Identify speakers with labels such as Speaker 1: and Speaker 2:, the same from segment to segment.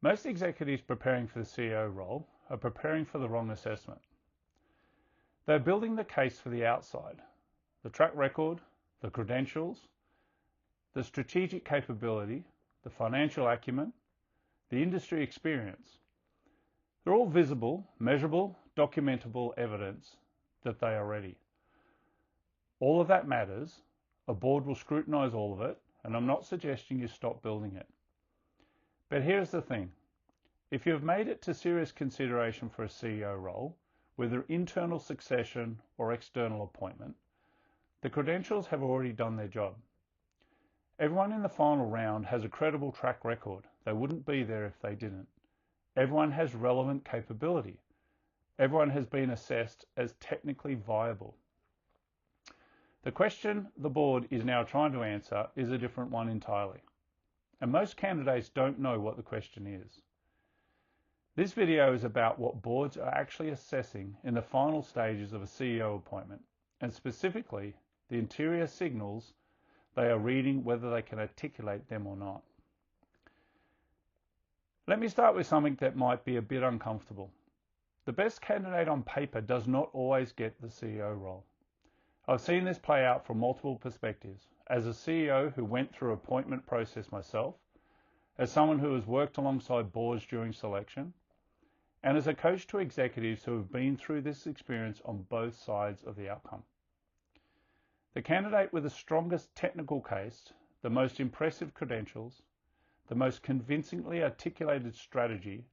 Speaker 1: Most executives preparing for the CEO role are preparing for the wrong assessment. They're building the case for the outside, the track record, the credentials, the strategic capability, the financial acumen, the industry experience. They're all visible, measurable, documentable evidence that they are ready. All of that matters. A board will scrutinise all of it, and I'm not suggesting you stop building it. But here's the thing. If you've made it to serious consideration for a CEO role, whether internal succession or external appointment, the credentials have already done their job. Everyone in the final round has a credible track record. They wouldn't be there if they didn't. Everyone has relevant capability. Everyone has been assessed as technically viable. The question the board is now trying to answer is a different one entirely. And most candidates don't know what the question is. This video is about what boards are actually assessing in the final stages of a CEO appointment, and specifically the interior signals they are reading, whether they can articulate them or not. Let me start with something that might be a bit uncomfortable. The best candidate on paper does not always get the CEO role. I've seen this play out from multiple perspectives. As a CEO who went through appointment process myself, as someone who has worked alongside boards during selection, and as a coach to executives who have been through this experience on both sides of the outcome. The candidate with the strongest technical case, the most impressive credentials, the most convincingly articulated strategy,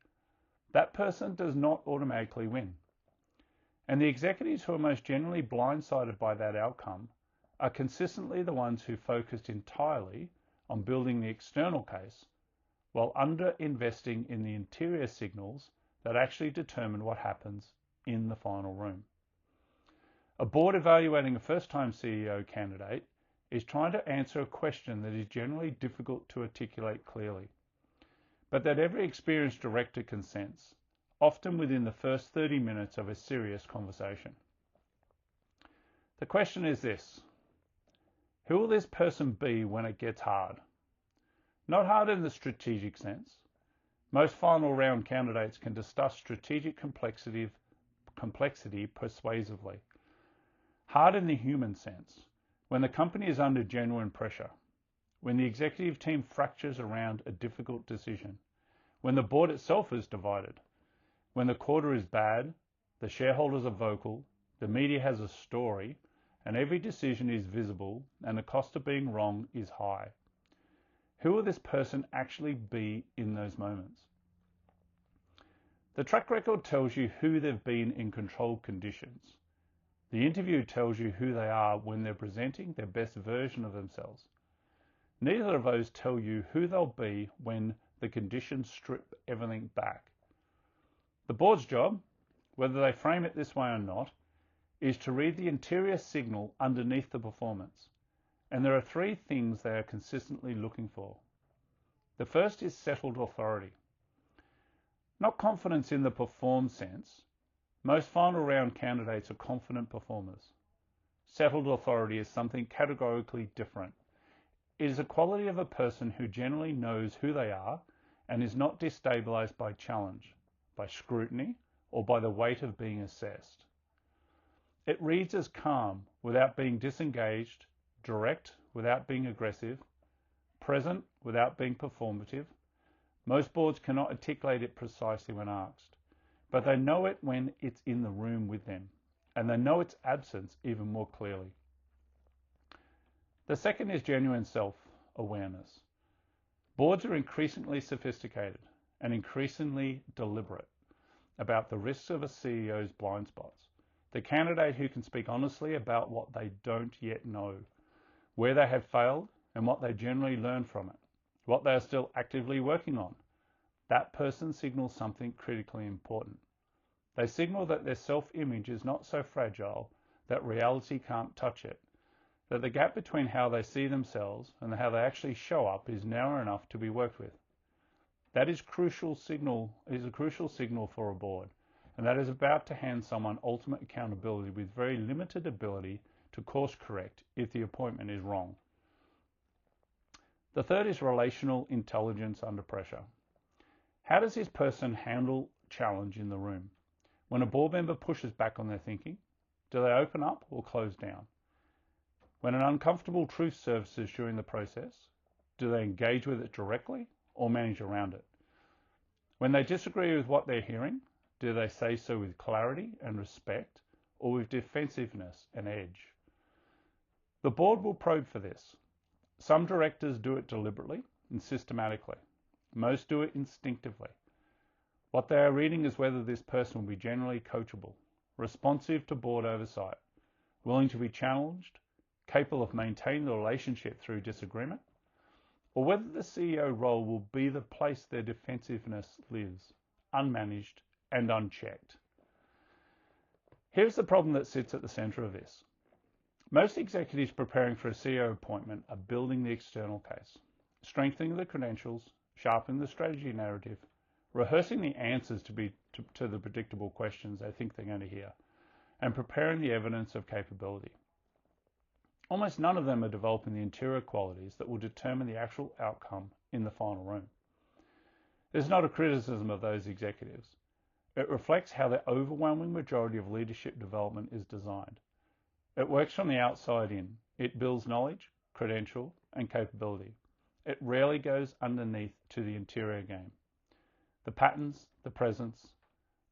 Speaker 1: that person does not automatically win. And the executives who are most generally blindsided by that outcome are consistently the ones who focused entirely on building the external case while under-investing in the interior signals that actually determine what happens in the final room. A board evaluating a first-time CEO candidate is trying to answer a question that is generally difficult to articulate clearly, but that every experienced director can sense, often within the first 30 minutes of a serious conversation. The question is this: who will this person be when it gets hard? Not hard in the strategic sense. Most final round candidates can discuss strategic complexity persuasively. Hard in the human sense, when the company is under genuine pressure, when the executive team fractures around a difficult decision, when the board itself is divided, when the quarter is bad, the shareholders are vocal, the media has a story, and every decision is visible and the cost of being wrong is high. Who will this person actually be in those moments? The track record tells you who they've been in controlled conditions. The interview tells you who they are when they're presenting their best version of themselves. Neither of those tell you who they'll be when the conditions strip everything back. The board's job, whether they frame it this way or not, is to read the interior signal underneath the performance. And there are three things they are consistently looking for. The first is settled authority. Not confidence in the perform sense. Most final round candidates are confident performers. Settled authority is something categorically different. It is a quality of a person who generally knows who they are and is not destabilized by challenge, by scrutiny, or by the weight of being assessed. It reads as calm without being disengaged, direct without being aggressive, present without being performative. Most boards cannot articulate it precisely when asked, but they know it when it's in the room with them, and they know its absence even more clearly. The second is genuine self-awareness. Boards are increasingly sophisticated and increasingly deliberate about the risks of a CEO's blind spots. The candidate who can speak honestly about what they don't yet know, where they have failed, and what they generally learn from it, what they are still actively working on. That person signals something critically important. They signal that their self-image is not so fragile that reality can't touch it, that the gap between how they see themselves and how they actually show up is narrow enough to be worked with. That is a crucial signal for a board, and that is about to hand someone ultimate accountability with very limited ability to course correct if the appointment is wrong. The third is relational intelligence under pressure. How does this person handle challenge in the room? When a board member pushes back on their thinking, do they open up or close down? When an uncomfortable truth surfaces during the process, do they engage with it directly or manage around it? When they disagree with what they're hearing, do they say so with clarity and respect or with defensiveness and edge? The board will probe for this. Some directors do it deliberately and systematically. Most do it instinctively. What they are reading is whether this person will be generally coachable, responsive to board oversight, willing to be challenged, capable of maintaining the relationship through disagreement, or whether the CEO role will be the place their defensiveness lives, unmanaged and unchecked. Here's the problem that sits at the center of this. Most executives preparing for a CEO appointment are building the external case, strengthening the credentials, sharpening the strategy narrative, rehearsing the answers to the predictable questions they think they're going to hear, and preparing the evidence of capability. Almost none of them are developing the interior qualities that will determine the actual outcome in the final room. This is not a criticism of those executives. It reflects how the overwhelming majority of leadership development is designed. It works from the outside in. It builds knowledge, credential, and capability. It rarely goes underneath to the interior game. The patterns, the presence,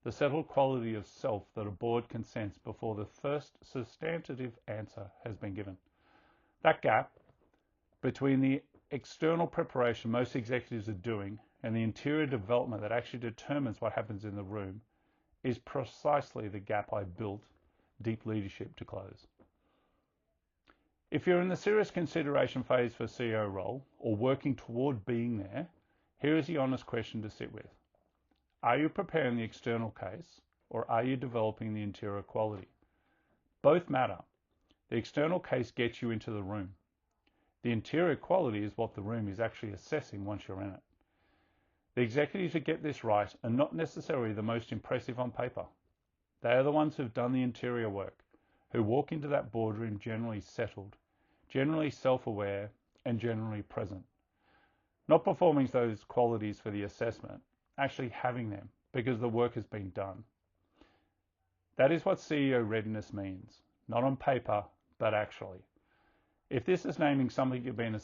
Speaker 1: the settled quality of self that a board can sense before the first substantive answer has been given. That gap between the external preparation most executives are doing and the interior development that actually determines what happens in the room is precisely the gap I built deep leadership to close. If you're in the serious consideration phase for CEO role or working toward being there, here is the honest question to sit with. Are you preparing the external case or are you developing the interior quality? Both matter. The external case gets you into the room. The interior quality is what the room is actually assessing once you're in it. The executives who get this right are not necessarily the most impressive on paper. They are the ones who've done the interior work, who walk into that boardroom generally settled, generally self-aware, and generally present. Not performing those qualities for the assessment, actually having them because the work has been done. That is what CEO readiness means, not on paper, but actually. If this is naming something you've been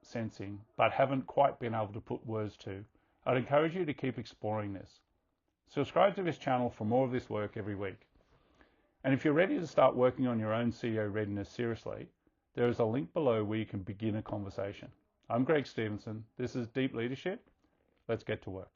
Speaker 1: sensing but haven't quite been able to put words to, I'd encourage you to keep exploring this. Subscribe to this channel for more of this work every week. And if you're ready to start working on your own CEO readiness seriously, there is a link below where you can begin a conversation. I'm Stevenson. This is Deep Leadership. Let's get to work.